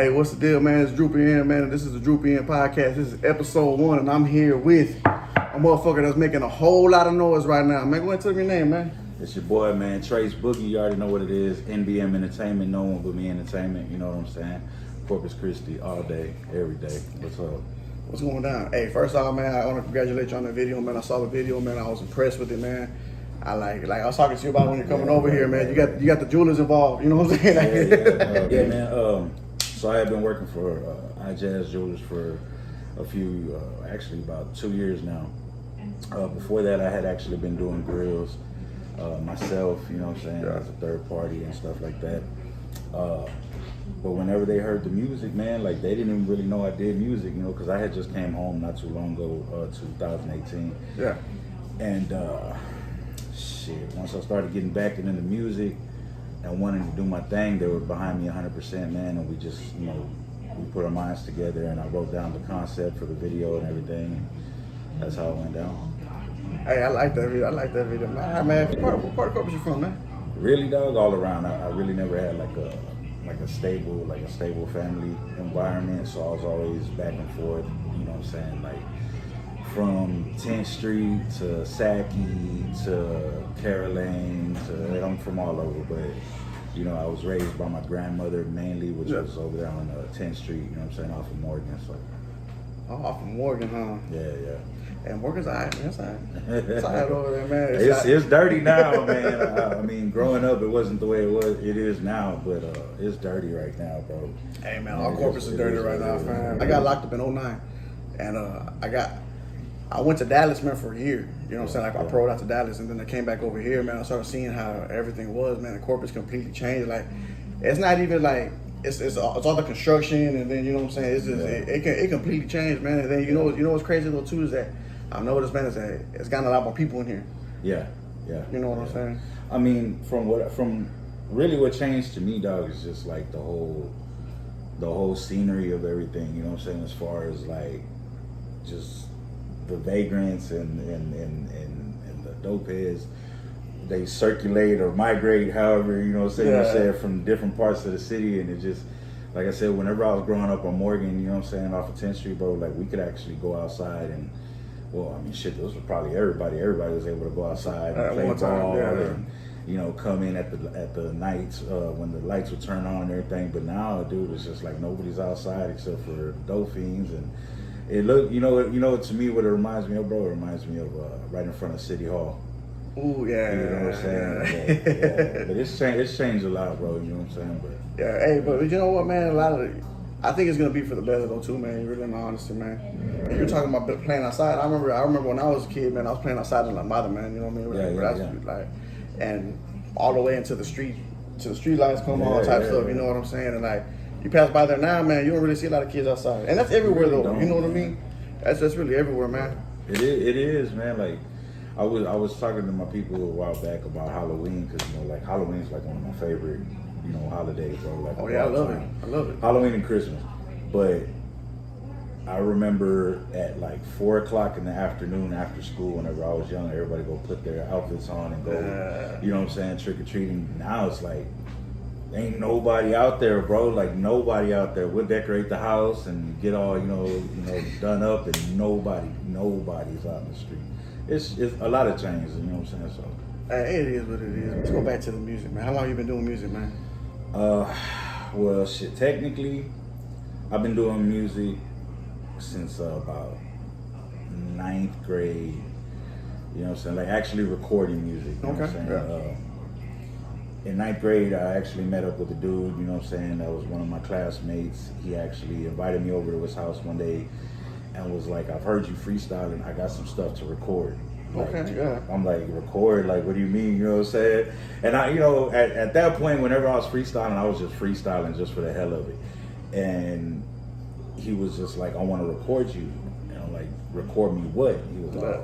Hey, what's the deal, man? It's Droopy M, man. This is the Droopy M Podcast. This is episode 1, and I'm here with a motherfucker that's making a whole lot of noise right now. Man, go ahead and tell me your name, man. It's your boy, man, Trace Boogie. You already know what it is. NBM Entertainment, no one but me entertainment. You know what I'm saying? Corpus Christi, all day, every day. What's up? What's going down? Hey, first off, man, I want to congratulate you on the video, man. I saw the video, man. I was impressed with it, man. I like I was talking to you about when you're coming over here, man. You got the jewelers involved. You know what I'm saying? Yeah, man. So I have been working for Ijs Jewelers for a few, actually about 2 years now. Before that, I had actually been doing grills myself, you know what I'm saying, as a third party and stuff like that. But whenever they heard the music, man, like they didn't even really know I did music, you know, because I had just came home not too long ago, 2018. Yeah. And once I started getting back into the music and wanting to do my thing, they were behind me 100%, man, and we just, you know, we put our minds together and I wrote down the concept for the video and everything, and that's how it went down. Hey, I like that video. Man, what part of Corpus you from, man? Really, dog, all around. I really never had like a stable family environment, so I was always back and forth, you know what I'm saying, like from 10th Street to Saki to Caroline to, I'm from all over, but you know, I was raised by my grandmother mainly, which was over there on 10th Street, you know what I'm saying, off of Morgan, so. Oh, off of Morgan, huh? Yeah. And Morgan's alright, man. It's alright over there, man. It's dirty now, man. I mean, growing up, it wasn't the way it is now, but it's dirty right now, bro. Hey, man, all Corpus is dirty right now, fam. I got locked up in 2009, and I went to Dallas, man, for a year. You know what I'm saying? Like, I parolled out to Dallas, and then I came back over here, man. I started seeing how everything was, man. The Corpus completely changed. Like, it's not even like, it's all the construction, and then, you know what I'm saying? It's just, it completely changed, man. And then, you know what's crazy, though, too, is that I've noticed, man, is that it's gotten a lot more people in here. Yeah. You know what I'm saying? I mean, from really what changed to me, dog, is just like the whole scenery of everything, you know what I'm saying? As far as like, just the vagrants and the dope heads, they circulate or migrate, however, you know what I'm saying, you said, from different parts of the city. And it just, like I said, whenever I was growing up on Morgan, you know what I'm saying, off of 10th Street, bro, like we could actually go outside and, well, I mean, shit, those were probably everybody was able to go outside and play ball and, you know, come in at the nights when the lights would turn on and everything. But now, dude, it's just like nobody's outside except for dope fiends. And it look, you know, to me, what it reminds me of, bro, it reminds me of right in front of City Hall. Ooh, yeah. You know what I'm saying? Yeah. But it's changed a lot, bro, you know what I'm saying? But yeah, hey, but you know what, man? I think it's gonna be for the better though, too, man. Really, in my honesty, man. And you're talking about playing outside. I remember when I was a kid, man. I was playing outside in La Mata, man. You know what I mean? Like, and all the way into the street, till the street lights come on, type stuff. You know what I'm saying? And like, you pass by there now, man. You don't really see a lot of kids outside, and that's everywhere though. You know what I mean? That's really everywhere, man. It is, man. Like, I was talking to my people a while back about Halloween, because you know, like Halloween's like one of my favorite, you know, holidays, bro. Like, oh yeah, I love it. Halloween and Christmas. But I remember at like 4:00 in the afternoon after school, whenever I was young, everybody go put their outfits on and go, you know what I'm saying, trick or treating. Now it's like, ain't nobody out there, bro. Like, nobody out there. We'll decorate the house and get all, you know, done up, and nobody's out in the street. It's a lot of changes, you know what I'm saying? So it is what it is. Let's go back to the music, man. How long you been doing music, man? Well, shit, technically, I've been doing music since about 9th grade. You know what I'm saying? Like, actually recording music. You know what I'm saying? In 9th grade, I actually met up with a dude, you know what I'm saying, that was one of my classmates. He actually invited me over to his house one day and was like, I've heard you freestyling, I got some stuff to record. Like, I'm like, record? Like, what do you mean? You know what I'm saying? And I, you know, at that point, whenever I was freestyling, I was just freestyling just for the hell of it. And he was just like, I want to record you. And I'm like, record me what? He was like,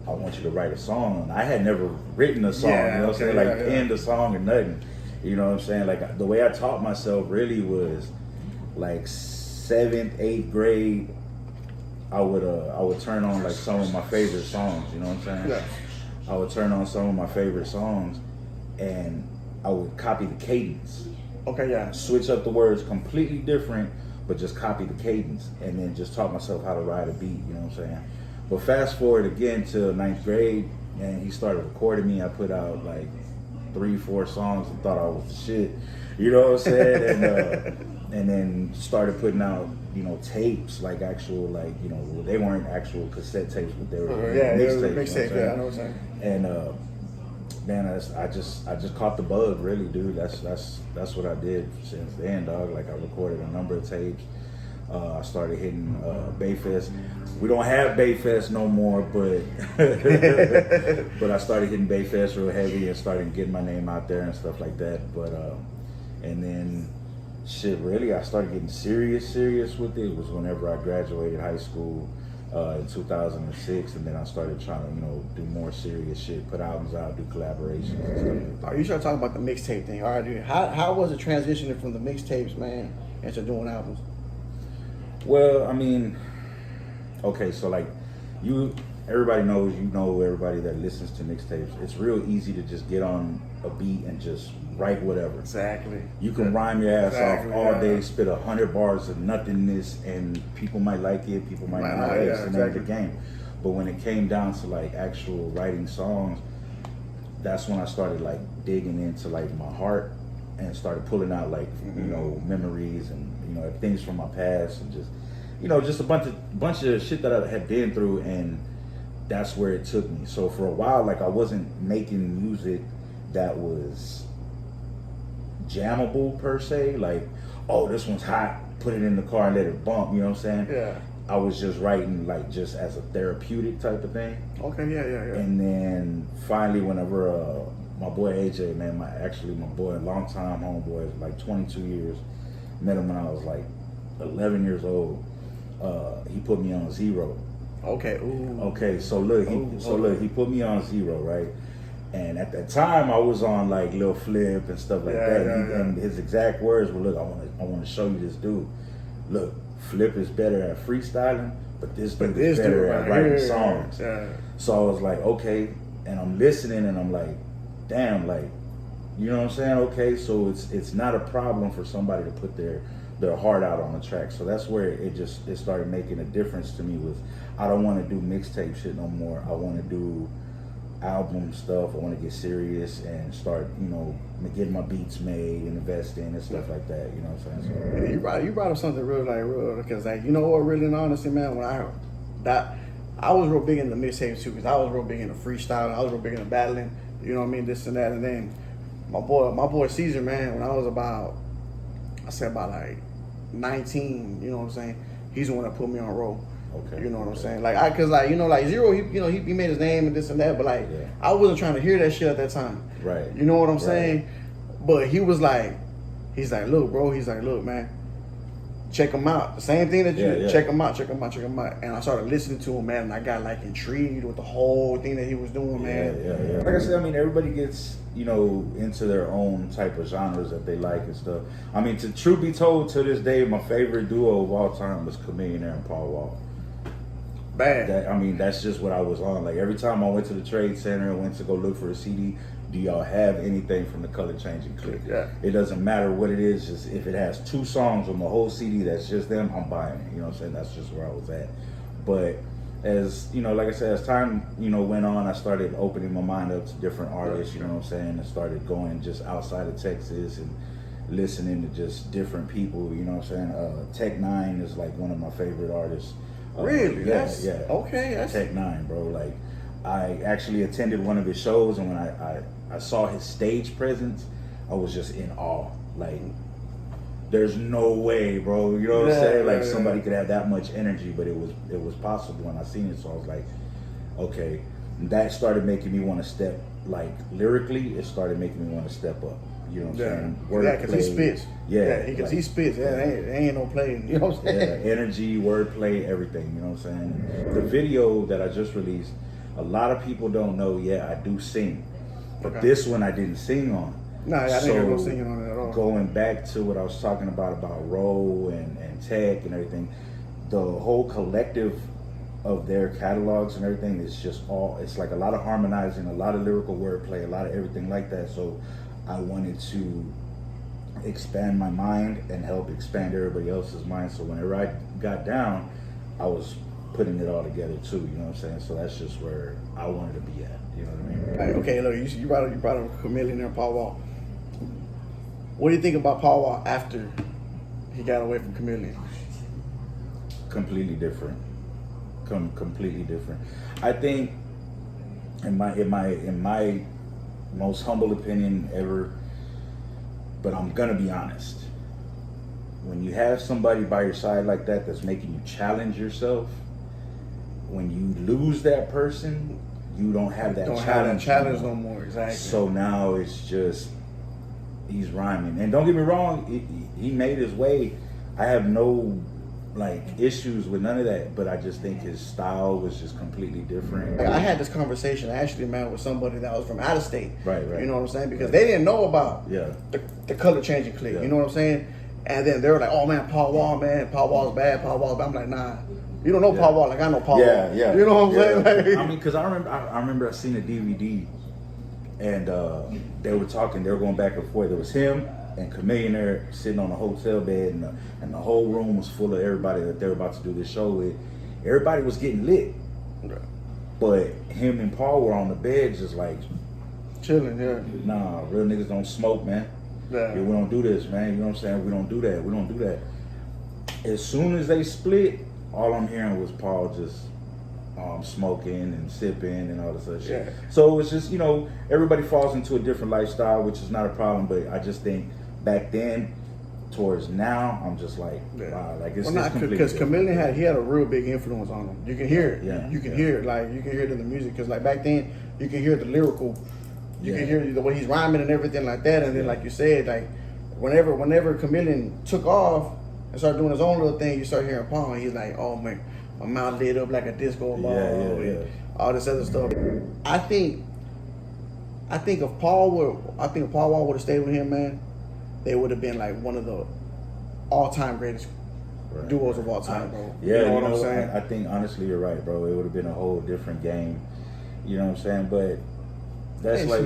I want you to write a song. And I had never written a song, you know what I'm saying? Like, penned a song or nothing. You know what I'm saying? Like, the way I taught myself really was like 7th, 8th grade. I would turn on like some of my favorite songs, you know what I'm saying? Yeah. I would turn on some of my favorite songs and I would copy the cadence Okay, yeah. Switch up the words completely different, but just copy the cadence and then just taught myself how to ride a beat, you know what I'm saying? But fast forward again to 9th grade, and he started recording me. I put out like 3-4 songs and thought I was the shit, you know what I'm saying? And then started putting out, you know, tapes, like actual, like, you know, they weren't actual cassette tapes, but they were mixtapes. Yeah, I know what I'm saying. And man, I just caught the bug, really, dude. That's what I did since then, dog. Like I recorded a number of tapes. I started hitting Bayfest. We don't have Bayfest no more, but but I started hitting Bayfest real heavy and started getting my name out there and stuff like that. But and then shit, really, I started getting serious with it. It was whenever I graduated high school in 2006, and then I started trying to, you know, do more serious shit, put albums out, do collaborations and stuff like that. Are you trying to talk about the mixtape thing? All right, dude. How was it transitioning from the mixtapes, man, into doing albums? Well, I mean, okay, so like everybody knows, you know, everybody that listens to mixtapes, it's real easy to just get on a beat and just write whatever. Exactly. You can rhyme your ass off all day, spit 100 bars of nothingness, and people might like it, people might not like it. It's the name of the game. But when it came down to like actual writing songs, that's when I started like digging into like my heart and started pulling out like, you know, memories and, you know, things from my past and just, you know, just a bunch of shit that I had been through, and that's where it took me. So for a while, like I wasn't making music that was jammable per se, like, oh, this one's hot, put it in the car and let it bump, you know what I'm saying? Yeah. I was just writing like just as a therapeutic type of thing. Okay, yeah. And then finally, whenever my boy AJ, man, my boy, longtime homeboy, like 22 years, met him when I was like 11 years old. He put me on Zero. Okay. Ooh. Okay. So look, he put me on Zero, right? And at that time, I was on like Lil Flip and stuff like that. And his exact words were, "Look, I want to show you this dude. Look, Flip is better at freestyling, but this dude is better at writing songs." Yeah. So I was like, okay, and I'm listening, and I'm like, damn, like, you know what I'm saying? Okay, so it's not a problem for somebody to put their heart out on the track. So that's where it started making a difference to me. With I don't want to do mixtape shit no more. I want to do album stuff. I want to get serious and start, you know, getting my beats made and invest in and stuff like that. You know what I'm saying? So, you brought up something real because, like, you know what, really and honestly, man, when I was real big into mixtapes too, because I was real big into freestyling. I was real big into battling. You know what I mean? This and that. And then my boy Caesar, man, when I was about like 19, you know what I'm saying? He's the one that put me on roll. Okay. You know what I'm saying? Like, cause like, you know, like Zero, he made his name and this and that, but like, I wasn't trying to hear that shit at that time. Right. You know what I'm saying? But he's like, look, bro. He's like, look, man, check him out. The same thing that you check him out. And I started listening to him, man, and I got like intrigued with the whole thing that he was doing, man. Yeah. Like I said, I mean, everybody gets, you know, into their own type of genres that they like and stuff. I mean, truth be told, to this day, my favorite duo of all time was Chameleon and Paul Wall. Bad. I mean, that's just what I was on. Like, every time I went to the Trade Center and went to go look for a CD, do y'all have anything from the Color Changing Clique? Yeah. It doesn't matter what it is, just if it has 2 songs on the whole CD that's just them, I'm buying it. You know what I'm saying? That's just where I was at. But as, you know, like I said, as time, you know, went on, I started opening my mind up to different artists, you know what I'm saying? And started going just outside of Texas and listening to just different people, you know what I'm saying? Tech Nine is like one of my favorite artists. Really? Yeah. Okay. That's Tech Nine, bro. Like, I actually attended one of his shows, and when I saw his stage presence, I was just in awe. Like, there's no way, bro. You know what I'm saying? Like, somebody could have that much energy, but it was possible when I seen it. So I was like, okay. And that started making me want to step, like, lyrically, it started making me want to step up. You know what I'm saying? Yeah, because he spits. Because he spits. Yeah, ain't no playing. You know what I'm saying? Yeah, energy, wordplay, everything. You know what I'm saying? The video that I just released, a lot of people don't know. Yeah, I do sing, but this one I didn't sing on. No, I didn't hear no singing on it at all. Going back to what I was talking about Roll and Tech and everything, the whole collective of their catalogs and everything is just it's like a lot of harmonizing, a lot of lyrical wordplay, a lot of everything like that. So I wanted to expand my mind and help expand everybody else's mind. So whenever I got down, I was putting it all together too, you know what I'm saying? So that's just where I wanted to be at, you know what I mean? Right, okay, look, you brought up Chameleon there, Paul Wall. What do you think about Paul Wall after he got away from Chameleon? Completely different. Completely different. I think, in my most humble opinion ever, but I'm gonna be honest. When you have somebody by your side like that that's making you challenge yourself, when you lose that person, you don't have that challenge no more. Exactly. So now it's just he's rhyming, and don't get me wrong, he made his way. I have no issues with none of that, but I just think his style was just completely different. I had this conversation actually, man, with somebody that was from out of state. Right. You know what I'm saying? Because they didn't know about the color changing click. You know what I'm saying? And then they were like, "Oh man, Paul Wall, man, Paul Wall's bad. Paul Wall's bad." I'm like, "Nah, you don't know Paul Wall like I know Paul Wall." Yeah. You know what I'm saying? I mean, because I remember I seen a DVD, and they were talking. They were going back and forth. It was him and Chameleon there sitting on a hotel bed, and the whole room was full of everybody that they were about to do this show with. Everybody was getting lit, but him and Paul were on the bed just like chilling. Yeah. Nah, real niggas don't smoke, man. Yeah, we don't do this, man. You know what I'm saying? We don't do that. We don't do that. As soon as they split, all I'm hearing was Paul just smoking and sipping and all this other shit. Yeah. So it's just, everybody falls into a different lifestyle, which is not a problem. But I just think back then, towards now, I'm just like, wow, it's completely because Chameleon had a real big influence on him. You can hear it. Yeah. You can hear it. You can hear it in the music. Because back then, you can hear the lyrical. You can hear the way he's rhyming and everything like that. And then, like you said, whenever Chameleon took off and started doing his own little thing, you start hearing Paul. And he's like, "Oh man, my mouth lit up like a disco ball." And all this other stuff. I think if Paul Wall would have stayed with him, man, they would have been like one of the all-time greatest duos of all time, bro. Yeah, you know what I'm saying? I think honestly you're right, bro. It would have been a whole different game. You know what I'm saying? But that's it's like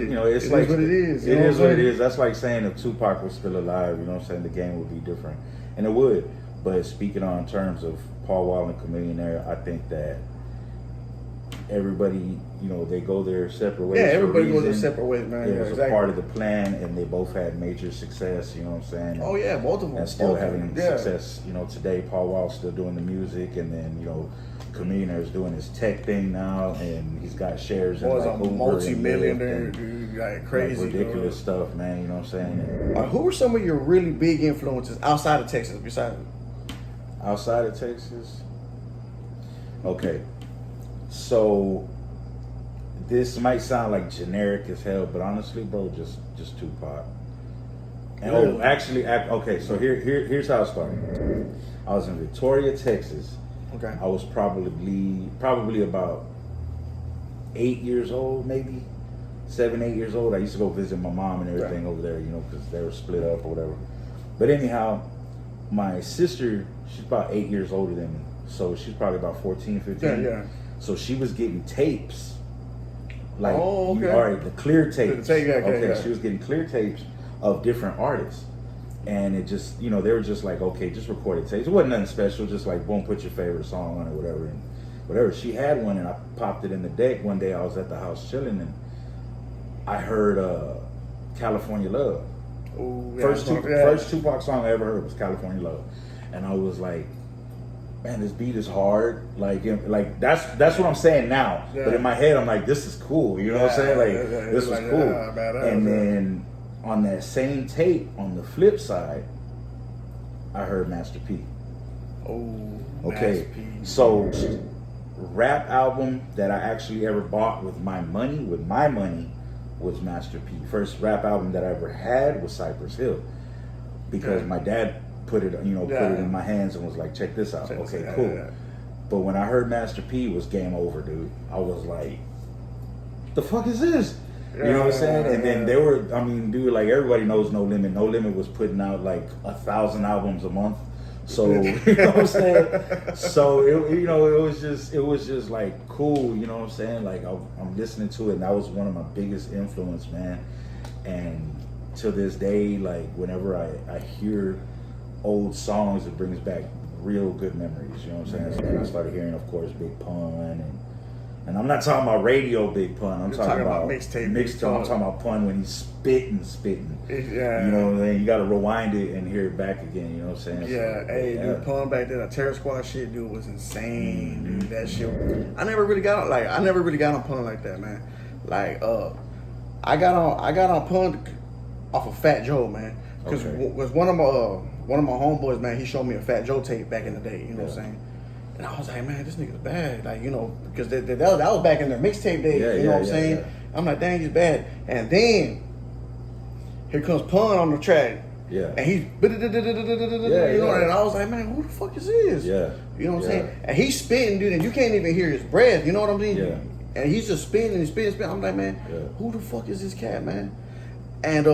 what it is. It is what it is. That's like saying if Tupac was still alive, you know what I'm saying, the game would be different. And it would. But speaking on terms of Paul Wall and Chameleon there, I think that everybody, they go their separate ways. Yeah, everybody goes their separate ways, man. It was a part of the plan, and they both had major success, you know what I'm saying? Oh yeah, both of them. And still having success, today Paul Wall's still doing the music, and then, Chameleon is doing his tech thing now, and he's got shares in a multi-millionaire, dude, crazy, ridiculous stuff, man. You know what I'm saying? Who are some of your really big influences outside of Texas? Outside of Texas, okay. So this might sound like generic as hell, but honestly, bro, just Tupac. And okay. So here's how it started. I was in Victoria, Texas. Okay. I was probably about 8 years old, maybe 7, 8 years old. I used to go visit my mom and everything over there, because they were split up or whatever. But anyhow, my sister, she's about 8 years older than me, so she's probably about 14, 15. Yeah. So she was getting tapes, all right, the clear tapes. Okay. She was getting clear tapes of different artists. And it just, they were just like, okay, just recorded tapes. It wasn't nothing special, just like, boom, put your favorite song on it, whatever. And whatever. She had one, and I popped it in the deck. One day I was at the house chilling, and I heard California Love. Ooh, First Tupac song I ever heard was California Love. And I was like, man, this beat is hard. That's what I'm saying now. Yeah. But in my head, I'm like, this is cool. You know what I'm saying? This is cool. And then on that same tape, on the flip side, I heard Master P. Oh, okay. Master P. So, rap album that I actually ever bought with my money, was Master P. First rap album that I ever had was Cypress Hill, because my dad put it in my hands and was like, check this out. Okay, cool. Yeah. But when I heard Master P, it was game over, dude. I was like, the fuck is this? You know what I'm saying? And then they were, everybody knows No Limit. No Limit was putting out 1,000 albums a month. So, you know what I'm saying? So, it was just like cool, you know what I'm saying? I'm listening to it, and that was one of my biggest influence, man. And to this day, like whenever I hear old songs, it brings back real good memories. You know what I'm saying? So then I started hearing, of course, Big Pun, and I'm not talking about radio Big Pun. I'm talking about mixtape. I'm talking about Pun when he's spitting. Yeah. You know what I'm saying? You got to rewind it and hear it back again. You know what I'm saying? Yeah. So, Hey, dude, Pun back then, the Terror Squad shit, dude, was insane. Dude, that shit. I never really got on Pun like that, man. Like, I got on Pun off of Fat Joe, man. Because was one of my homeboys, man, he showed me a Fat Joe tape back in the day. You know what I'm saying? And I was like, man, this nigga's bad. Like, you know, because that was back in their mixtape days. You know what I'm saying? Yeah. I'm like, dang, he's bad. And then here comes Pun on the track. Yeah. And he's, you know, and I was like, man, who the fuck is this? Yeah. You know what I'm saying? And he's spitting, dude, and you can't even hear his breath. You know what I'm saying? Yeah. And he's just spitting and spitting. I'm like, man, who the fuck is this cat, man? And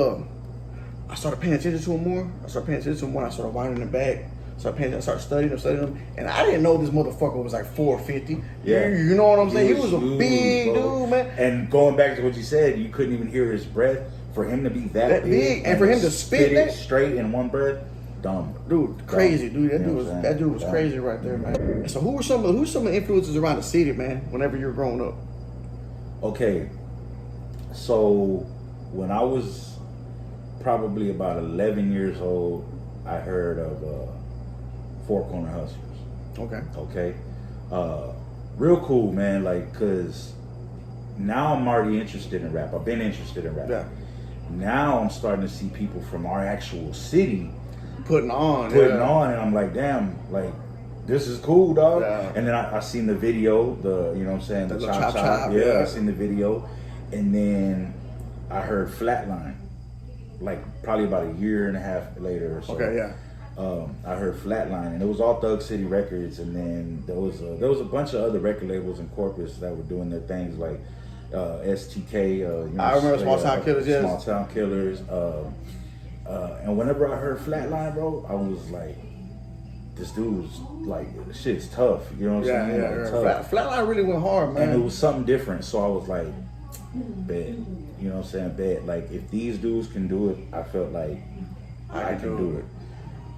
I started paying attention to him more. I started winding him back. I started studying him, and I didn't know this motherfucker was like 450. Yeah, you know what I'm saying? He was a huge, big bro. Dude, man. And going back to what you said, you couldn't even hear his breath. For him to be that big, and for him to spit it straight in one breath, dumb. Dude, crazy, dude. That dude was crazy right there, man. So who's some of the influences around the city, man? Whenever you were growing up. Okay, so when I was probably about 11 years old, I heard of Four Corner Hustlers. Okay. Real cool, man. Like, cause now I'm already interested in rap. I've been interested in rap. Yeah. Now I'm starting to see people from our actual city putting on, and I'm like, damn, like this is cool, dog. Yeah. And then I seen the video, you know what I'm saying, the chop. Yeah, I seen the video, and then I heard Flatline, like probably about a year and a half later or so. Okay, yeah. I heard Flatline, and it was all Thug City Records, and then there was a bunch of other record labels in Corpus that were doing their things like STK. You know, I remember Small Town Killers. Yes. Small Town Killers. And whenever I heard Flatline, bro, I was like, this dude's like, shit's tough. You know what I'm saying? Yeah. Like, Flatline really went hard, man. And it was something different, so I was like, bet. You know what I'm saying? Bet. Like, if these dudes can do it, I felt like I can do it.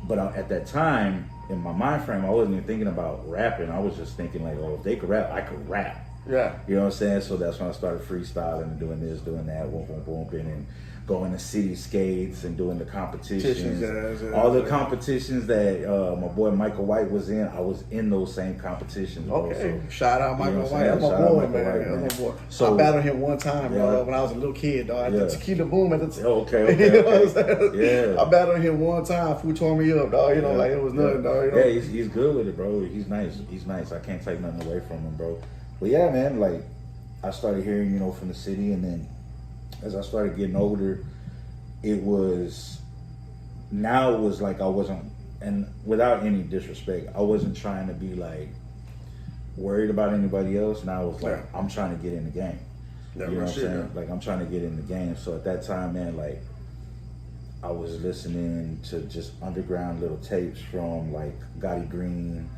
But at that time, in my mind frame, I wasn't even thinking about rapping. I was just thinking like, oh, if they could rap, I could rap. Yeah. You know what I'm saying? So that's when I started freestyling and doing this, doing that, boom, and going to city skates and doing the competitions. All the competitions that my boy Michael White was in, I was in those same competitions. Okay. So, shout out Michael White. That's my boy, man. That's my boy. So, I battled him one time, dog, when I was a little kid, dog. At the Tequila Boom at the time. Okay. You know what I'm saying? Yeah. I battled him one time. Food tore me up, dog. You know, like it was nothing, dog. You know? Yeah, he's good with it, bro. He's nice. I can't take nothing away from him, bro. But yeah, man, like I started hearing, you know, from the city, and then as I started getting older, it was like I wasn't, and without any disrespect, I wasn't trying to be like worried about anybody else. Now it's like I'm trying to get in the game. Yeah, you know what I'm saying? Like I'm trying to get in the game. So at that time, man, like I was listening to just underground little tapes from like Gotti Green,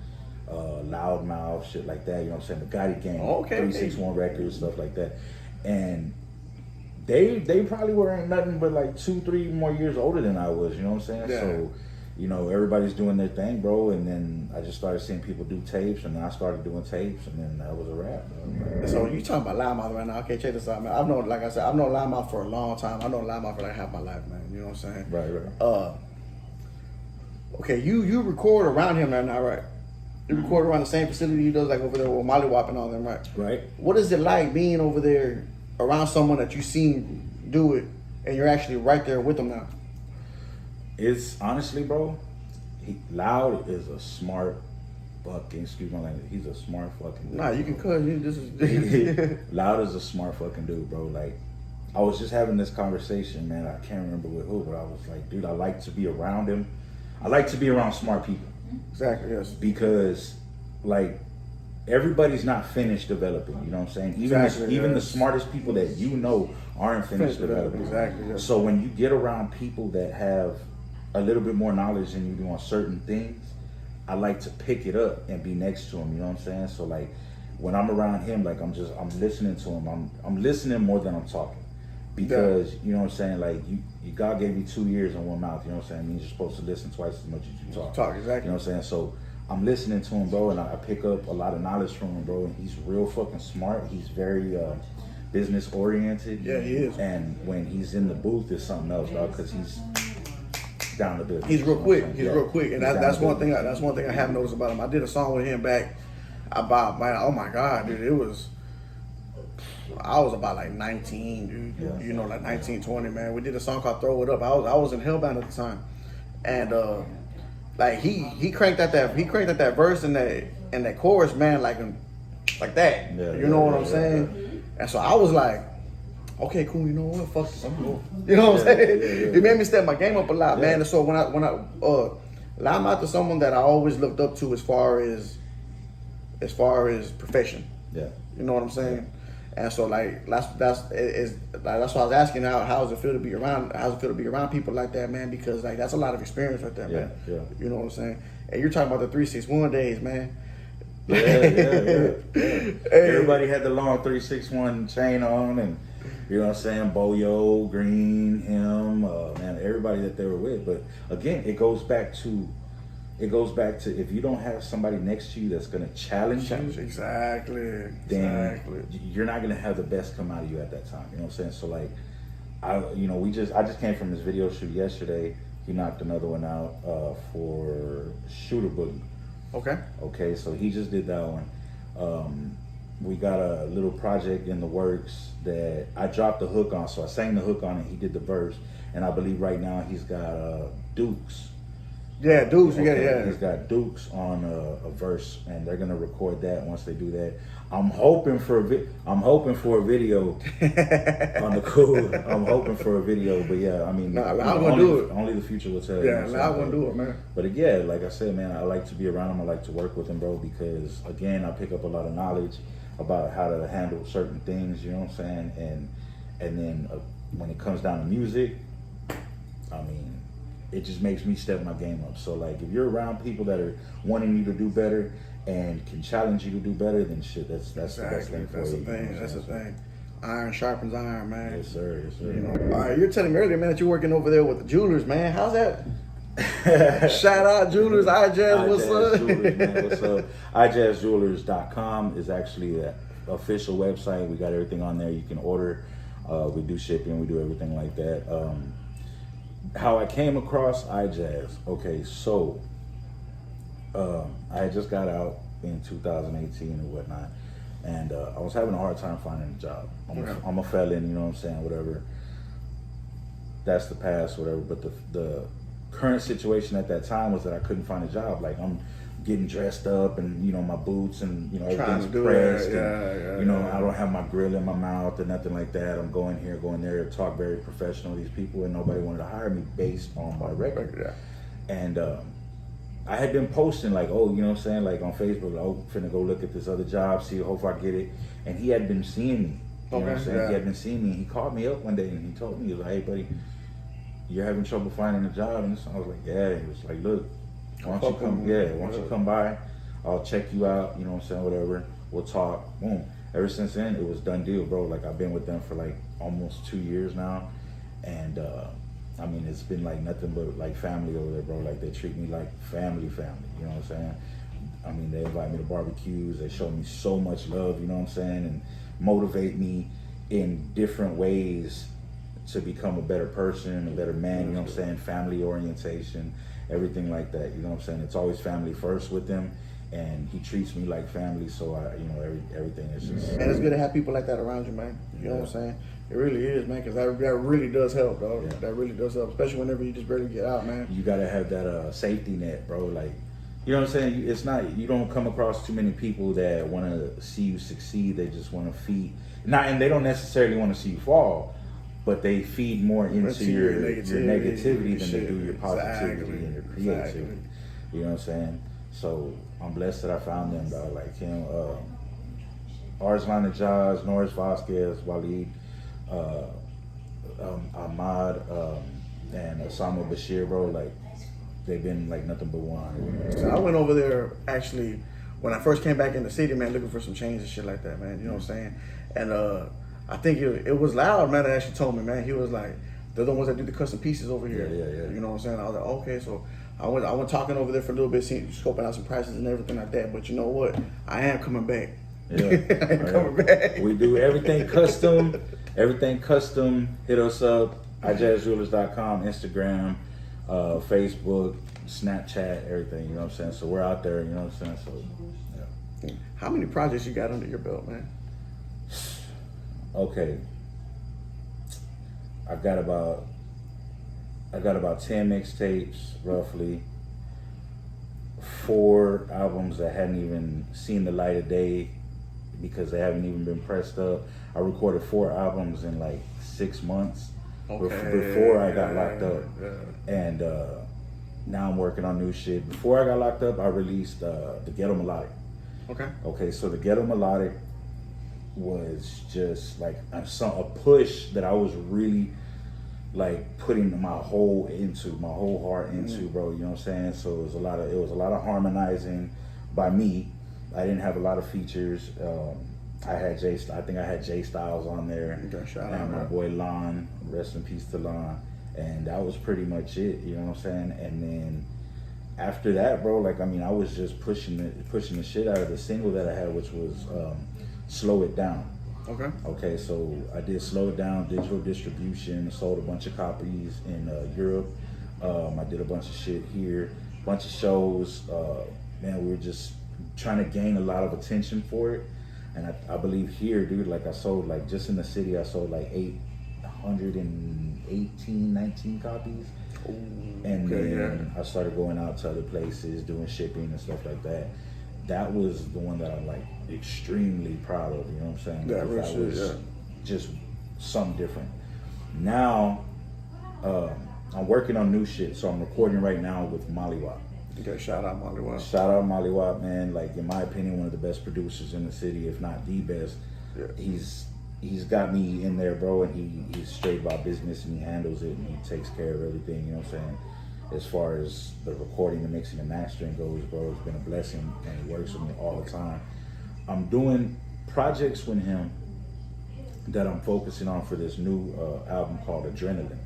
Loudmouth, shit like that. You know what I'm saying? The Gotti Gang, 361 Records, stuff like that, and. They probably weren't nothing but like 2-3 more years older than I was, you know what I'm saying? Yeah. So, you know, everybody's doing their thing, bro, and then I just started seeing people do tapes, and then I started doing tapes, and then that was a wrap, bro. So you talking about Loudmouth right now? Okay, check this out, man. I've known Loudmouth for a long time. I've known Loudmouth for like half my life, man. You know what I'm saying? Right. Okay, you record around him right now, right? You record around the same facility he does, like over there with Molly Wop and all them, right? Right. What is it like being over there around someone that you seen do it, and you're actually right there with them now? It's honestly, bro, Loud is a smart fucking, excuse my language, he's a smart fucking dude. Nah, you can cut. This is Loud is a smart fucking dude, bro. Like, I was just having this conversation, man. I can't remember with who, but I was like, dude, I like to be around him. I like to be around smart people. Exactly, yes. Because, like, everybody's not finished developing, you know what I'm saying? Even the smartest people that you know aren't finished developing. Exactly. Yes. So when you get around people that have a little bit more knowledge than you do on certain things, I like to pick it up and be next to him, you know what I'm saying? So like when I'm around him, like I'm listening to him. I'm listening more than I'm talking. because you know what I'm saying. Like you God gave you 2 ears and 1 mouth. You know what I'm saying. It means you're supposed to listen twice as much as you talk. Exactly. You know what I'm saying. So I'm listening to him, bro, and I pick up a lot of knowledge from him, bro. And he's real fucking smart. He's very business oriented. Yeah, he is. And when he's in the booth, it's something else, dog, because he's down the business. He's real quick. He's real quick, and that's one thing. That's one thing I have noticed about him. I did a song with him back about, man. Oh my God, dude, I was about like 19, dude. Yeah. You know, like 19, 20, man. We did a song called "Throw It Up." I was in Hellbound at the time, and like he cranked at that verse and that chorus, man, like that. Yeah, you know what I'm saying? Yeah. And so I was like, okay, cool. You know what? Fuck this. I'm cool. You know what I'm saying? It made me step my game up a lot, man. And so when I'm out to someone that I always looked up to as far as profession. Yeah. You know what I'm saying? And so like that's why I was asking how does it feel to be around people like that, man? Because like that's a lot of experience right there, man. Yeah. You know what I'm saying? And you're talking about the 361 days, man. Yeah. Hey. Everybody had the long 361 chain on, and you know what I'm saying, Boyo, Green, him, man, everybody that they were with. But again, it goes back to if you don't have somebody next to you that's gonna challenge you, exactly, then you're not gonna have the best come out of you at that time. You know what I'm saying? So like, I just came from his video shoot yesterday. He knocked another one out for Shooter Boogie. Okay, so he just did that one. We got a little project in the works that I dropped the hook on. So I sang the hook on it. He did the verse, and I believe right now he's got Dukes. Yeah, Dukes. Okay, Yeah. He's got Dukes on a verse, and they're gonna record that. Once they do that, I'm hoping for a video on the cool. I'm hoping for a video, but yeah, I mean, I'm gonna do it. Only the future will tell. Yeah, I'm gonna do it, man. But again, like I said, man, I like to be around him. I like to work with him, bro, because again, I pick up a lot of knowledge about how to handle certain things. You know what I'm saying? And then when it comes down to music, I mean, it just makes me step my game up. So like, if you're around people that are wanting you to do better and can challenge you to do better, then shit, that's the best thing for you. That's the thing. Iron sharpens iron, man. Yes, sir. You know? All right, you're telling me earlier, man, that you're working over there with the Jewelers, man. How's that? Shout out Jewelers, Ijs, what's up? Jewelers, man, what's up? IjsJewelers.com is actually the official website. We got everything on there. You can order. We do shipping. We do everything like that. How I came across Ijs. Okay, so I had just got out in 2018 and whatnot, and I was having a hard time finding a job. I'm a felon, you know what I'm saying, whatever. That's the past, whatever. But the current situation at that time was that I couldn't find a job. Like, I'm getting dressed up and, you know, my boots and, you know, everything's pressed. I don't have my grill in my mouth or nothing like that. I'm going here, going there, talk very professional to these people, and nobody wanted to hire me based on my record. Yeah. And I had been posting like, oh, you know what I'm saying, like on Facebook, like, oh, finna go look at this other job, see, hopefully I get it. And he had been seeing me. You know what I'm saying? Yeah. He had been seeing me. He called me up one day and he told me, he was like, hey, buddy, you're having trouble finding a job? And so I was like, yeah. He was like, look, why don't you come by? I'll check you out, you know what I'm saying, whatever. We'll talk. Boom. Ever since then, it was done deal, bro. Like, I've been with them for like almost 2 years now. And I mean, it's been like nothing but like family over there, bro. Like, they treat me like family, you know what I'm saying? I mean, they invite me to barbecues. They show me so much love, you know what I'm saying? And motivate me in different ways to become a better person, a better man, you know what I'm saying? Family orientation, everything like that, you know what I'm saying? It's always family first with them, and he treats me like family, so everything is just... And it's good to have people like that around you, man. You know what I'm saying? It really is, man, because that really does help, dog. Yeah. That really does help, especially whenever you just barely get out, man. You gotta have that safety net, bro. Like, you know what I'm saying? It's not, you don't come across too many people that want to see you succeed. They just want to feed, and they don't necessarily want to see you fall, but they feed more into your negativity than they do your positivity and your creativity. You know what I'm saying? So I'm blessed that I found them, dog. Like him, Arslan Najaz, Norris Vasquez, Waleed, Ahmad, and Osama Bashir, bro. Like, they've been like nothing but one. So I went over there actually when I first came back in the city, man, looking for some change and shit like that, man. You know what I'm saying? And I think it was Loud, man, that actually told me, man. He was like, they're the ones that do the custom pieces over here. Yeah. You know what I'm saying? I was like, okay, so I went talking over there for a little bit, scoping out some prices and everything like that. But you know what? I am coming back. Yeah. I am coming back. We do everything custom. Everything custom. Hit us up. IJsJewelers.com, Instagram, Facebook, Snapchat, everything. You know what I'm saying? So we're out there. You know what I'm saying? So yeah. How many projects you got under your belt, man? Okay. I got about 10 mixtapes, roughly. 4 albums that hadn't even seen the light of day because they haven't even been pressed up. I recorded 4 albums in like 6 months before I got locked up. Yeah. And now I'm working on new shit. Before I got locked up, I released the Ghetto Melodic. Okay, so the Ghetto Melodic was just like a push that I was really like putting my whole heart into, bro. You know what I'm saying? So it was a lot of harmonizing by me. I didn't have a lot of features. I think I had Jay Styles on there, and my boy Lon, rest in peace to Lon, and that was pretty much it. You know what I'm saying? And then after that, bro, like, I mean, I was just pushing the shit out of the single that I had, which was Slow It Down. Okay, so I did Slow It Down, digital distribution, sold a bunch of copies in Europe. I did a bunch of shit here, bunch of shows. Man, we were just trying to gain a lot of attention for it. And I believe here, dude, like I sold, like just in the city, I sold like 818, 19 copies. And then I started going out to other places, doing shipping and stuff like that. That was the one that I'm like extremely proud of, you know what I'm saying? That was just something different. Now, I'm working on new shit, so I'm recording right now with Molly Wap. Okay, shout out Molly Wap. Shout out Molly Wap, man. Like, in my opinion, one of the best producers in the city, if not the best. Yeah. He's got me in there, bro, and he's straight about business, and he handles it, and he takes care of everything, you know what I'm saying? As far as the recording, the mixing, and mastering goes, bro, it's been a blessing, and he works with me all the time. I'm doing projects with him that I'm focusing on for this new album called Adrenaline.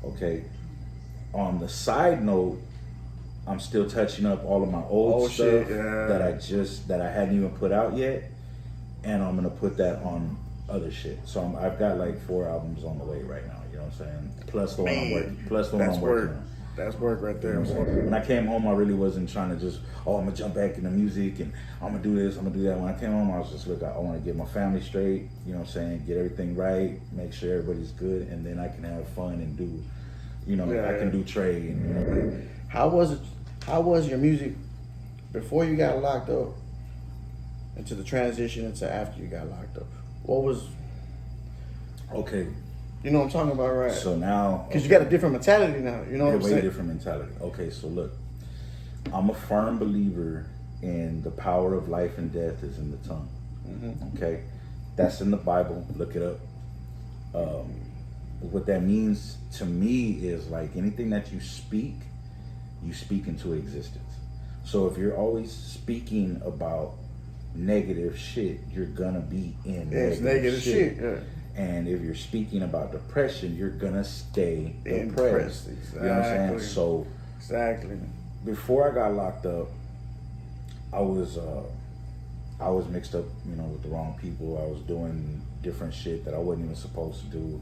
Okay. On the side note, I'm still touching up all of my old stuff that I hadn't even put out yet, and I'm gonna put that on other shit. So I've got like 4 albums on the way right now. You know what I'm saying? Plus the one I'm working on. That's work right there. You know what I'm saying? When I came home, I really wasn't trying to just, I'm gonna jump back into music and I'm gonna do this, I'm gonna do that. When I came home, I was just look, I want to get my family straight. You know what I'm saying? Get everything right, make sure everybody's good, and then I can have fun and do, I can do trade. And, you know. How was your music before you got locked up into the transition into after you got locked up? What was... Okay. You know what I'm talking about, right? So now... Because you got a different mentality now, you know what I'm saying? Way different mentality. Okay, so look. I'm a firm believer in the power of life and death is in the tongue. Mm-hmm. Okay? That's in the Bible. Look it up. What that means to me is like anything that you speak into existence. So if you're always speaking about negative shit, you're gonna be in negative shit. Yeah. And if you're speaking about depression, you're gonna stay depressed. Exactly. You know what I'm saying? So exactly. Before I got locked up, I was mixed up, with the wrong people. I was doing different shit that I wasn't even supposed to do.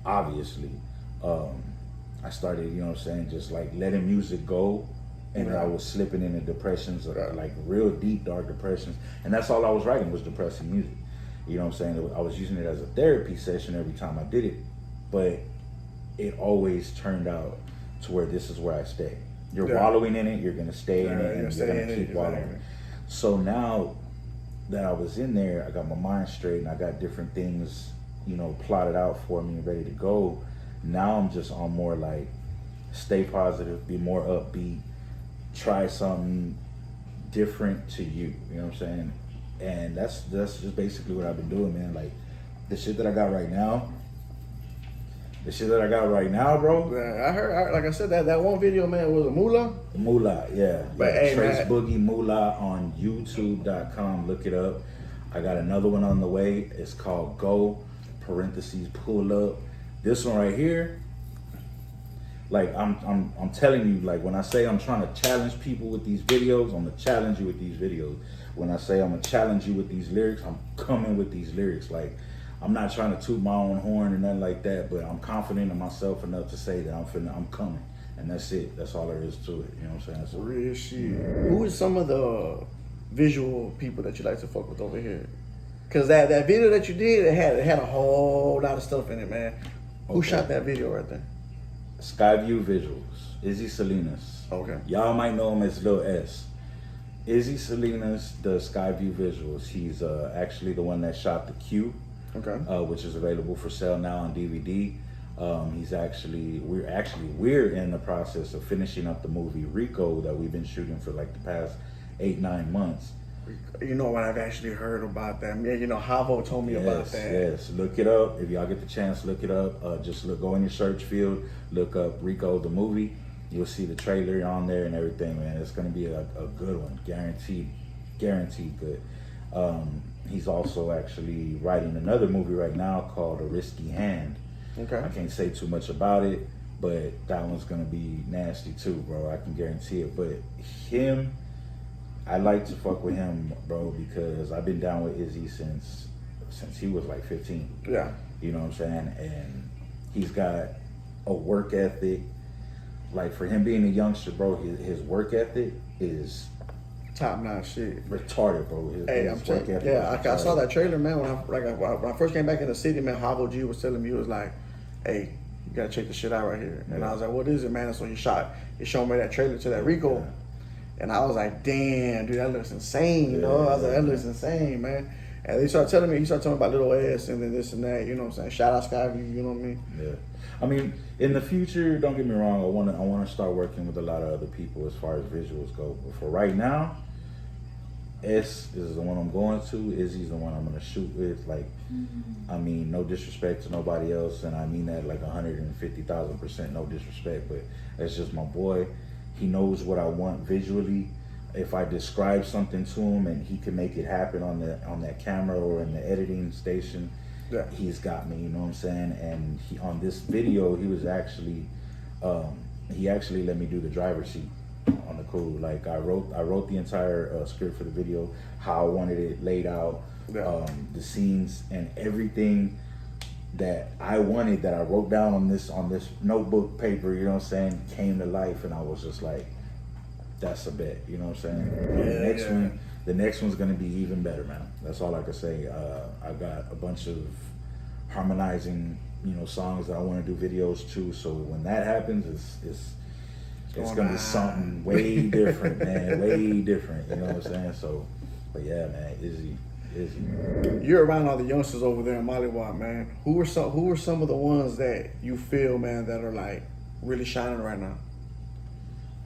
Obviously, I started, just like letting music go, and I was slipping into depressions, like real deep, dark depressions. And that's all I was writing was depressing music. You know what I'm saying? I was using it as a therapy session every time I did it, but it always turned out to where this is where I stay. You're wallowing in it, you're gonna stay in it, and you're gonna keep wallowing. So now that I was in there, I got my mind straight, and I got different things, plotted out for me and ready to go. Now I'm just on more like stay positive, be more upbeat, try something different to you. You know what I'm saying? And that's just basically what I've been doing, man. Like the shit that I got right now, bro. Yeah, I heard, like I said, that one video, man, was a Moolah, yeah. But hey, Trace Boogie Moolah on YouTube.com. Look it up. I got another one on the way. It's called Go, parentheses, Pull Up. This one right here, like I'm telling you, like when I say I'm trying to challenge people with these videos, I'm gonna challenge you with these videos. When I say I'm gonna challenge you with these lyrics, I'm coming with these lyrics. Like I'm not trying to toot my own horn or nothing like that, but I'm confident in myself enough to say that I'm coming. And that's it. That's all there is to it. You know what I'm saying? That's real shit. Who is some of the visual people that you like to fuck with over here? Cause that video that you did, it had a whole lot of stuff in it, man. Who shot that video right there? Skyview Visuals, Izzy Salinas. Okay. Y'all might know him as Lil S. Izzy Salinas does Skyview Visuals. He's actually the one that shot the Q, which is available for sale now on DVD. We're in the process of finishing up the movie Rico that we've been shooting for like the past 8-9 months. You know what? I've actually heard about that. Yeah, you know, Havo told me about that. Yes, look it up. If y'all get the chance, look it up. Go in your search field, look up Rico the movie. You'll see the trailer on there and everything, man. It's gonna be a good one, guaranteed good. He's also actually writing another movie right now called A Risky Hand. Okay. I can't say too much about it, but that one's gonna be nasty too, bro. I can guarantee it. But him, I like to fuck with him, bro, because I've been down with Izzy since he was like 15. Yeah. You know what I'm saying? And he's got a work ethic. Like for him being a youngster, bro, his work ethic is top notch shit. Retarded, bro. His work ethic. Yeah, I saw that trailer, man. When I first came back in the city, man, Havo G was telling me, he was like, "Hey, you gotta check this shit out right here." And I was like, "What is it, man?" And so he showed me that trailer to that Rico. Yeah. And I was like, damn, dude, that looks insane, you know? I was like, that looks insane, man. And he started telling me about Little S and then this and that, you know what I'm saying? Shout out Skyview, you know what I mean? Yeah. I mean, in the future, don't get me wrong, I wanna start working with a lot of other people as far as visuals go. But for right now, S is the one I'm going to, Izzy's the one I'm gonna shoot with. Like, I mean, no disrespect to nobody else, and I mean that like 150,000% no disrespect, but that's just my boy. He knows what I want visually. If I describe something to him and he can make it happen on that camera or in the editing station, he's got me, you know what I'm saying? And on this video, he was actually, he actually let me do the driver's seat on the crew. Like I wrote the entire script for the video, how I wanted it laid out, the scenes and everything that I wanted, that I wrote down on this notebook paper, you know what I'm saying, came to life, and I was just like, that's a bet, you know what I'm saying? The next one's gonna be even better, man. That's all I can say. I've got a bunch of harmonizing, you know, songs that I want to do videos to. So when that happens, it's gonna be something way different, man. Way different, you know what I'm saying? So, but yeah, man, Izzy. You're around all the youngsters over there in Mollywood, man. Who are some of the ones that you feel, man, that are like really shining right now?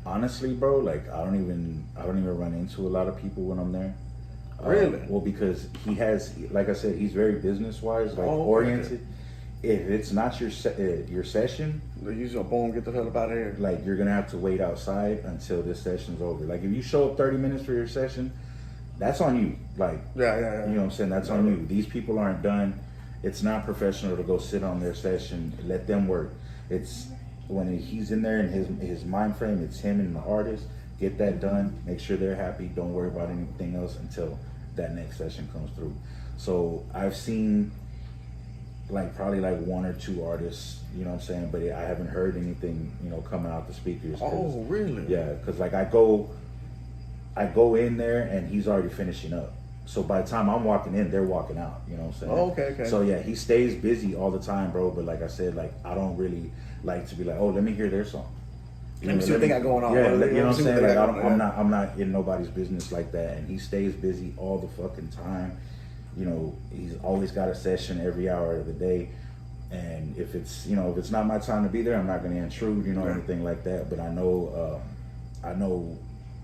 Honestly, bro, like I don't even run into a lot of people when I'm there. Really? Well, because he has, like I said, he's very business wise, like oriented. If it's not your session, you just boom, get the hell up out of here. Like you're gonna have to wait outside until this session's over. Like if you show up 30 minutes for your session, that's on you. Like, yeah. You know what I'm saying? That's on you. These people aren't done. It's not professional to go sit on their session. Let them work. It's when he's in there in his mind frame, it's him and the artist. Get that done. Make sure they're happy. Don't worry about anything else until that next session comes through. So I've seen probably one or two artists, you know what I'm saying? But I haven't heard anything, you know, coming out the speakers. Oh, really? Yeah, because like I go in there and he's already finishing up. So by the time I'm walking in, they're walking out. You know what I'm saying? Oh, okay. So yeah, he stays busy all the time, bro. But like I said, like I don't really like to be like, oh, let me hear their song. Let me see what they got going on. Yeah, you know what I'm saying? Like I'm not in nobody's business like that. And he stays busy all the fucking time. You know, he's always got a session every hour of the day. And if it's not my time to be there, I'm not going to intrude, you know, anything like that. But I know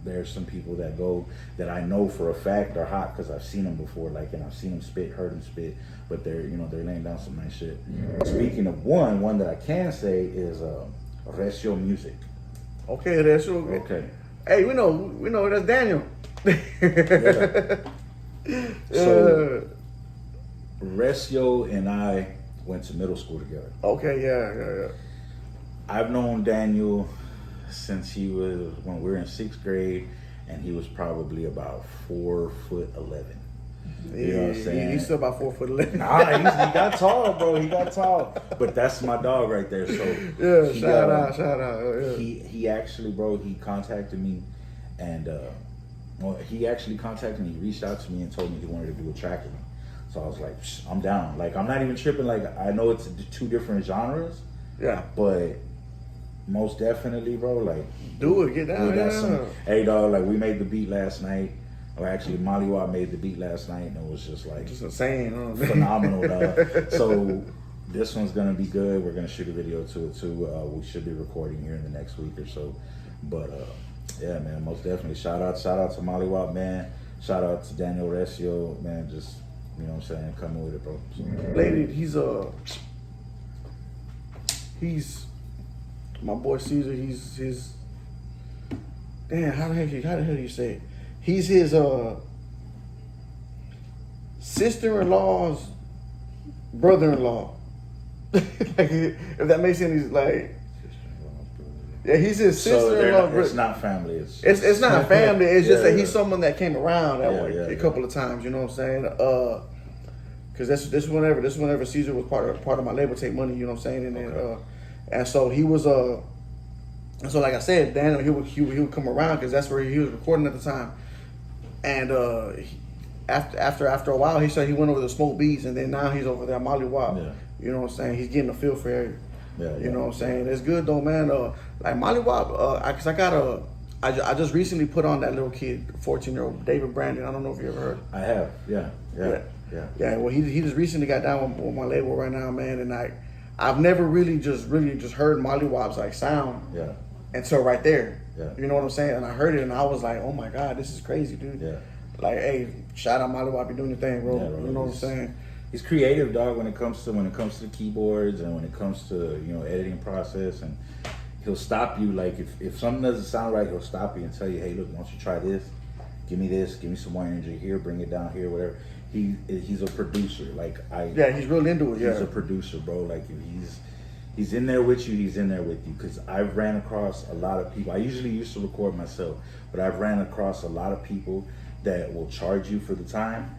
there's some people that go that I know for a fact are hot because I've seen them before, and I've seen them spit, heard them spit, but they're laying down some nice shit. Speaking of one that I can say is Recio Music. Okay, Recio. Okay. Hey, we know that's Daniel. So Resio and I went to middle school together. Okay, yeah. I've known Daniel since when we were in 6th grade, and he was probably about 4'11". You know what I'm saying? He's still about 4'11". Nah, he got tall, bro. He got tall. But that's my dog right there. So yeah, shout out. Yeah. He actually, bro, he contacted me, and he actually contacted me. He reached out to me and told me he wanted to do a track with me. So I was like, I'm down. Like, I'm not even tripping. Like, I know it's 2 different genres. Yeah. But most definitely, bro, like, do it, get down. Yeah. Hey, dog, like, we made the beat last night. Or actually, Molly Watt made the beat last night, and it was just like insane, phenomenal, dog. So this one's gonna be good. We're gonna shoot a video to it too. We should be recording here in the next week or so. But yeah, man, most definitely. Shout out to Molly Watt, man. Shout out to Daniel Resio, man. Just, you know what I'm saying, coming with it, bro. So, lady, he's my boy Caesar. He's his. Damn, how the hell do you say it? He's his sister-in-law's brother-in-law. Like, if that makes any, like, yeah, he's his sister-in-law. So it's not family. It's not family. It's just that he's yeah. someone that came around a couple of times. You know what I'm saying? Because this whenever Caesar was part of my label, Take Money. You know what I'm saying? And then and so he was and so like I said, Daniel, he would come around because that's where he was recording at the time. And after a while, he said he went over to Smoke Beats, and then now he's over there at Molly Wop. Yeah. You know what I'm saying? He's getting a feel for it. Yeah, you know what I'm saying? It's good though, man. Like Molly Wop, cause I just recently put on that little kid, 14-year-old David Brandon. I don't know if you ever heard. I have, yeah. Well, he just recently got down with my label right now, man, and I've never really just heard Molly Wop's like sound. Yeah. Until right there. Yeah. You know what I'm saying? And I heard it and I was like, oh my God, this is crazy, dude. Yeah. Like, hey, shout out Molly Wop, you doing your thing, bro. Yeah, bro. You know what I'm saying? He's creative, dog, when it comes to the keyboards and when it comes to, you know, editing process, and he'll stop you. Like if something doesn't sound right, he'll stop you and tell you, hey, look, why don't you try this? Give me some more energy here, bring it down here, whatever. He's a producer. He's real into it. He's a producer, bro. Like he's in there with you. He's in there with you. Because I've ran across a lot of people. I usually used to record myself, but I've ran across a lot of people that will charge you for the time,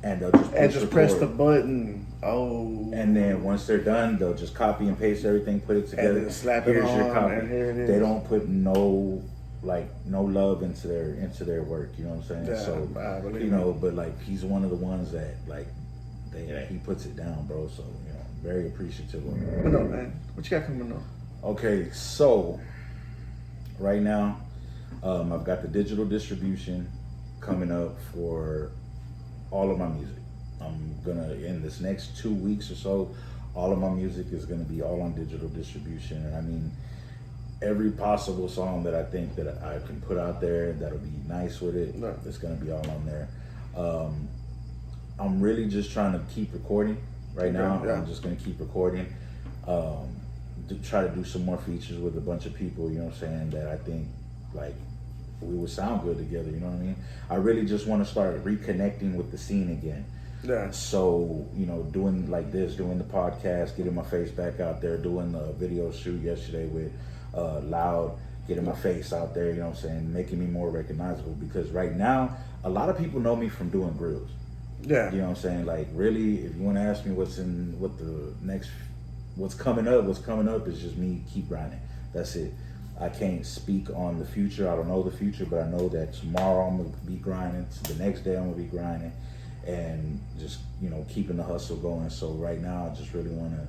and they'll just press the button. Oh. And then once they're done, they'll just copy and paste everything, put it together. And then slap it on, your copy. and here it is. They don't put no love into their work. You know what I'm saying? Yeah, so I believe you know, but like he's one of the ones that he puts it down, bro. So you know, very appreciative of him. What up, man? What you got coming on? Okay, so right now, I've got the digital distribution coming up for all of my music. I'm gonna, in this next 2 weeks or so, all of my music is gonna be all on digital distribution, and I mean every possible song that I think that I can put out there that'll be nice with it, it's gonna be all on there. I'm really just trying to keep recording right now. Yeah. I'm just gonna keep recording. Try to do some more features with a bunch of people, you know what I'm saying, that I think like we would sound good together, you know what I mean? I really just want to start reconnecting with the scene again. Yeah. So, you know, doing like this, doing the podcast, getting my face back out there, doing the video shoot yesterday with Loud, getting my face out there, you know what I'm saying, making me more recognizable, because right now a lot of people know me from doing grills. Yeah. You know what I'm saying? Like really, if you want to ask me what's coming up is just me keep grinding. That's it. I can't speak on the future. I don't know the future, but I know that tomorrow I'm gonna be grinding. The next day I'm gonna be grinding, and just, you know, keeping the hustle going. So right now I just really want to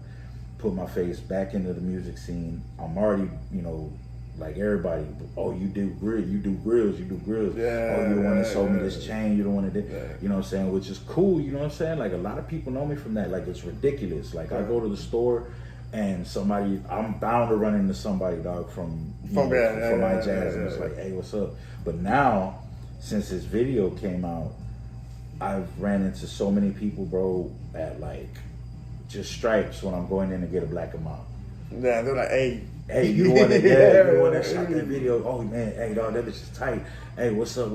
put my face back into the music scene. I'm already, you know, like everybody. Oh, you do grills. Yeah. Oh, you don't want to sell me this chain. You don't want to, you know what I'm saying? Which is cool. You know what I'm saying? Like a lot of people know me from that. Like it's ridiculous. Like I go to the store, and I'm bound to run into somebody, dog, from my jazz, and it's like, hey, what's up? But now, since this video came out, I've ran into so many people, bro, at like just Stripes when I'm going in to get a black amount. Yeah, they're like, hey, you the one that shot that video? Oh man, hey dog, that bitch is tight. Hey, what's up?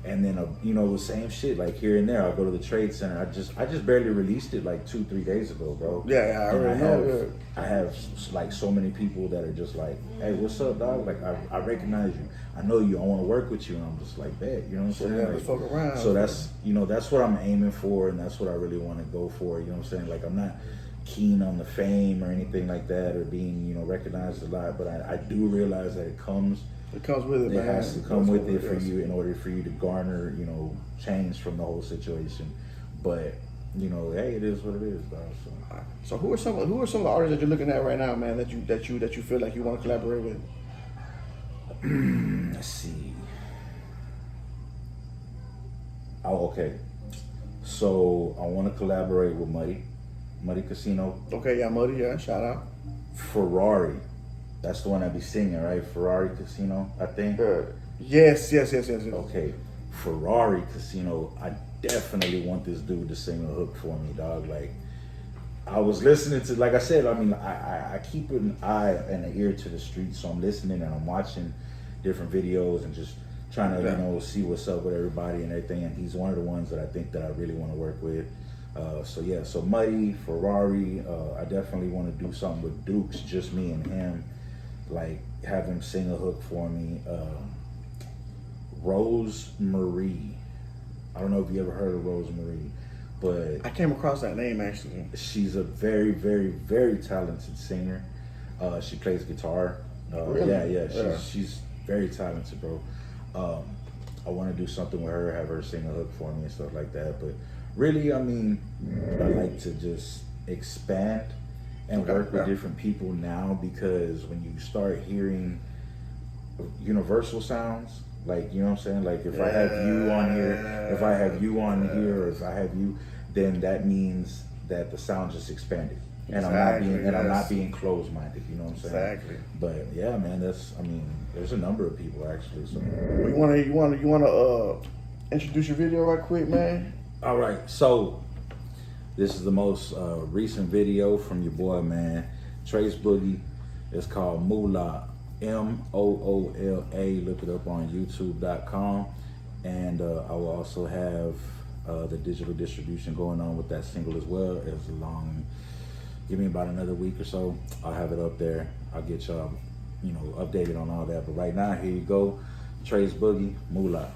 And then, you know, the same shit, like here and there. I'll go to the Trade Center. I just barely released it like 2-3 days ago, bro. Yeah, I already know. I have like so many people that are just like, hey, what's up, dog? Like, I recognize you. I know you. I want to work with you. And I'm just like, bet. You know what I'm saying? Yeah, like, let's fuck around. So that's, you know, that's what I'm aiming for, and that's what I really want to go for. You know what I'm saying? Like, I'm not keen on the fame or anything like that or being, you know, recognized a lot, but I do realize that it comes with it. It has to come with it for you in order for you to garner, you know, change from the whole situation. But, you know, hey, it is what it is, dog. So who are some of the artists that you're looking at right now, man, that you feel like you want to collaborate with? Let's see. Oh, okay. So I want to collaborate with Muddy Casino. Okay, yeah, Muddy, yeah, shout out. Ferrari. That's the one I be singing, right? Ferrari Casino, I think. Yes. Okay, Ferrari Casino. I definitely want this dude to sing a hook for me, dog. Like, I was listening to, like I said, I mean, I keep an eye and an ear to the streets, so I'm listening and I'm watching different videos and just trying to, you know, see what's up with everybody and everything. And he's one of the ones that I think that I really want to work with. So Muddy, Ferrari. I definitely want to do something with Dukes, just me and him. Like, have him sing a hook for me. Rosemarie. I don't know if you ever heard of Rosemarie, but I came across that name actually. She's a very, very, very talented singer. She plays guitar. Really? Yeah. She's very talented, bro. I want to do something with her, have her sing a hook for me and stuff like that. But really, I mean, I like to just expand and work with different people now, because when you start hearing universal sounds, like, you know what I'm saying? Like, if I have you on here, or if I have you, then that means that the sound just expanded. And I'm not being closed-minded, you know what I'm saying? Exactly. But yeah, man, there's a number of people actually. So you wanna introduce your video right quick, man? All right, so this is the most recent video from your boy, man, Trace Boogie. It's called Moolah, Moola. Look it up on YouTube.com, and I will also have the digital distribution going on with that single as well. As long, give me about another week or so, I'll have it up there. I'll get y'all, you know, updated on all that. But right now, here you go, Trace Boogie, Moolah.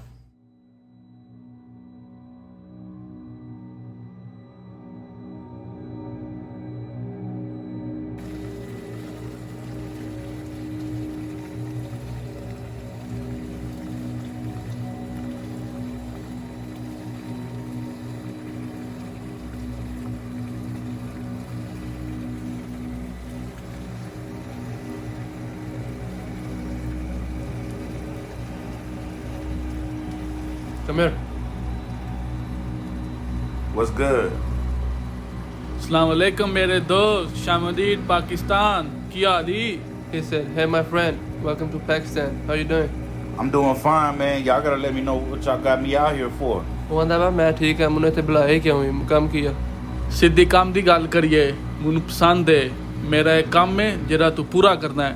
Come here. What's good? Assalamu alaikum, mere dost. Shamadid, Pakistan. Kya Ali? He said, hey my friend, welcome to Pakistan. How you doing? I'm doing fine, man. Y'all gotta let me know what y'all got me out here for. ਉਹ ਆਂਦਾ ਵਾ ਮੈਂ ਠੀਕ ਆ ਮੈਨੂੰ ਇੱਥੇ ਬੁਲਾਇਆ ਕਿਉਂ ਹੀ ਕੰਮ ਕੀਆ ਸਿੱਧੀ ਕੰਮ ਦੀ ਗੱਲ ਕਰੀਏ ਮੈਨੂੰ ਪਸੰਦ ਹੈ ਮੇਰਾ ਇੱਕ ਕੰਮ ਹੈ ਜਿਹੜਾ ਤੂੰ ਪੂਰਾ ਕਰਨਾ ਹੈ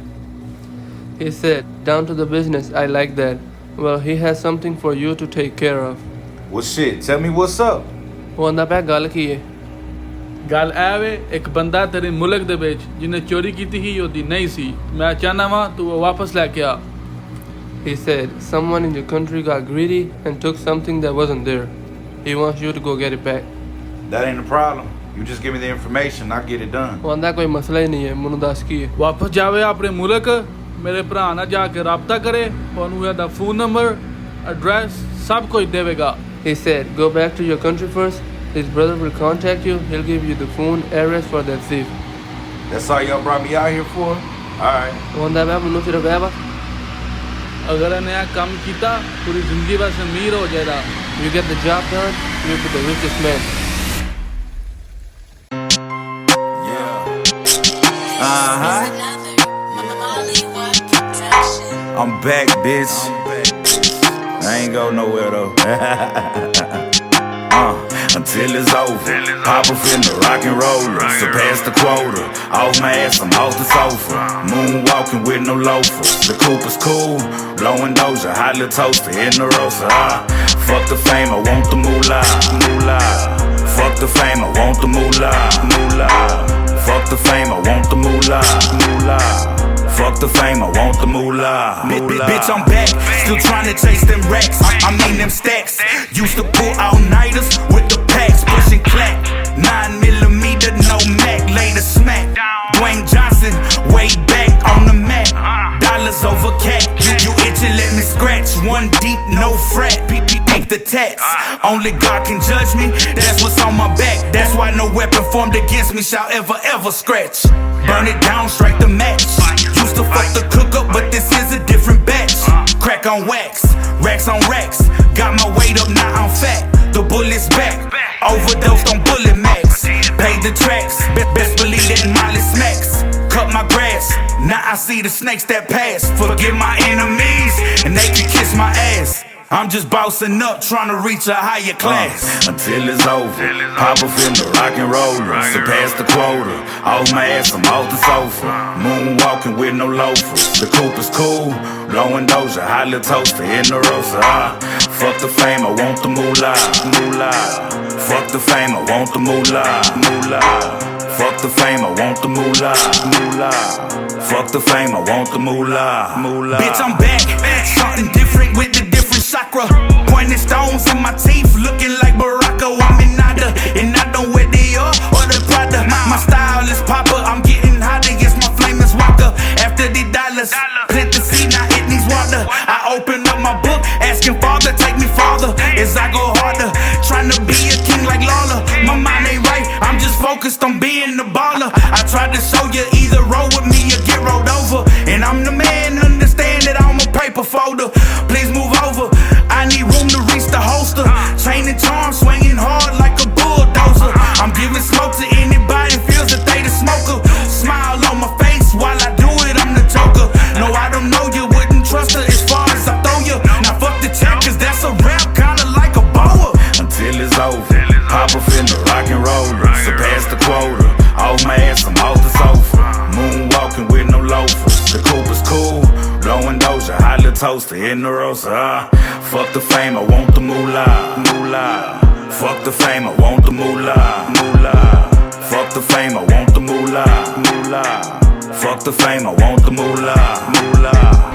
He said, down to the business, I like that. Well, he has something for you to take care of. Well, shit, tell me what's up. ਉਹ ਆਂਦਾ ਪਿਆ ਗੱਲ ਕੀ ਹੈ ਗੱਲ ਐ ਵੇ ਇੱਕ ਬੰਦਾ ਤੇਰੇ ਮੁਲਕ ਦੇ ਵਿੱਚ ਜਿਹਨੇ ਚੋਰੀ ਕੀਤੀ ਸੀ ਉਹਦੀ ਨਹੀਂ ਸੀ ਮੈਂ ਚਾਹਨਾ ਵਾਂ ਤੂੰ ਉਹ ਵਾਪਸ ਲੈ ਕੇ ਆ He said, someone in your country got greedy and took something that wasn't there. He wants you to go get it back. That ain't a problem. You just give me the information, I'll get it done. ਉਹ ਆਂਦਾ ਕੋਈ ਮਸਲਾ ਹੀ ਨਹੀਂ ਹੈ ਮੈਨੂੰ ਦੱਸ ਕੀ ਹੈ ਵਾਪਸ ਜਾਵੇ ਆਪਣੇ ਮੁਲਕ ਮੇਰੇ ਭਰਾ ਨਾਲ ਜਾ ਕੇ ਰਾਬਤਾ ਕਰੇ ਉਹਨੂੰ ਇਹਦਾ ਫੋਨ ਨੰਬਰ ਐਡਰੈਸ ਸਭ ਕੁਝ ਦੇਵੇਗਾ He said, go back to your country first. His brother will contact you. He'll give you the phone address for that thief. That's all y'all brought me out here for? Alright. ਉਹ ਆਂਦਾ ਪਿਆ ਮੈਨੂੰ ਸਿਰਫ ਇਹ ਵਾ ਅਗਰ ਇਹਨੇ ਇਹ ਕੰਮ ਕੀਤਾ ਪੂਰੀ ਜ਼ਿੰਦਗੀ ਵਾਸਤੇ ਅਮੀਰ ਹੋ ਜਾਏਗਾ You get the job done, you'll be the richest man. I'm back, bitch. I ain't go nowhere though. until it's over. Papa finna rock and roll, surpass the quota. Off my ass, I'm off the sofa. Moonwalking with no loafers. The coupe is cool, blowing Doja, hot little toaster in the rosa. Fuck the fame, I want the moolah, moolah. Fuck the fame, I want the moolah, moolah. Fuck the fame, I want the moolah, moolah. Fuck the fame, I want the moolah, moolah. Bitch, I'm back, still trying to chase them racks. I mean them stacks. Used to pull all-nighters with the packs, pushing clack. 9mm, no Mac, lay the smack. Dwayne Johnson, way back on the mat. Dollars over cat, you itching, let me scratch. One deep, no frat, peep the tats. Only God can judge me, that's what's on my back. That's why no weapon formed against me shall ever scratch. Burn it down, strike the match. Used to fuck the cook up, but this is a different batch. Crack on wax, racks on racks. Got my weight up, now I'm fat. The bullet's back, overdosed on bullet max. Paid the tracks, best believe that Molly smacks. Cut my grass, now I see the snakes that pass. Forgive my enemies, and they can kiss my ass. I'm just bossing up, trying to reach a higher class. Until it's over, Papa finna rock and roll, surpass the quota. Off my ass, I'm off the sofa. Moonwalking with no loafers. The coupe is cool, blowing Doja, hot little toaster in the rosa. Fuck the fame, I want the moolah, moolah. Fuck the fame, I want the moolah, moolah. Fuck the fame, I want the moolah, moolah. Fuck the fame, I want the moolah, moolah. Bitch, I'm back, something different with the different chakra. Pointing stones in my teeth, looking like Baraka. I'm in nada, and I don't wear Dior or the Prada. My style is Papa, I'm getting hotter, yes, my flame is Walker. After the dollars, plant the seed, now it needs water. I open up my book, asking Father, take me farther. As I go harder, trying to be a king like Lawler. My mind ain't right, I'm just focused on being the baller. I tried to show you either roll with me or get rolled over. And I'm the man, understand that I'm a paper folder. Please move over, I need room to reach the holster. Chain and charm, swinging hard like a bulldozer. I'm giving smoke to anybody who feels that they the smoker. Smile on my face while I do it, I'm the joker. No, I don't know you, wouldn't trust her as far as I throw you. Now fuck the check, cause that's a rap, kinda like a boa. Until it's over, Papa finna rock and roll, surpass the quota. Off my ass, I'm off the sofa. Moonwalking with no loafers. The coupe is cool, blowing Doja, hot little toaster in the rosa. Fuck the fame, I want the moolah, moolah. Fuck the fame, I want the moolah, moolah. Fuck the fame, I want the moolah, moolah. Fuck the fame, I want the moolah, moolah.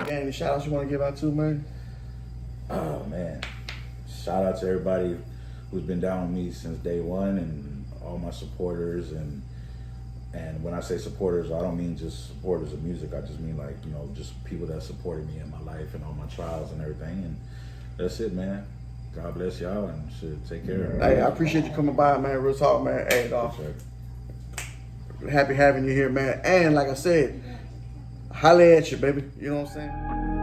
Any shout outs you want to give out to, man? Oh man, shout out to everybody who's been down with me since day one, and all my supporters. And when I say supporters, I don't mean just supporters of music. I just mean like, you know, just people that supported me in my life and all my trials and everything. And that's it, man. God bless y'all, and should take care. Hey, I appreciate you coming by, man. Real talk, man. Hey, dog. Happy having you here, man. And like I said, holla at you, baby. You know what I'm saying?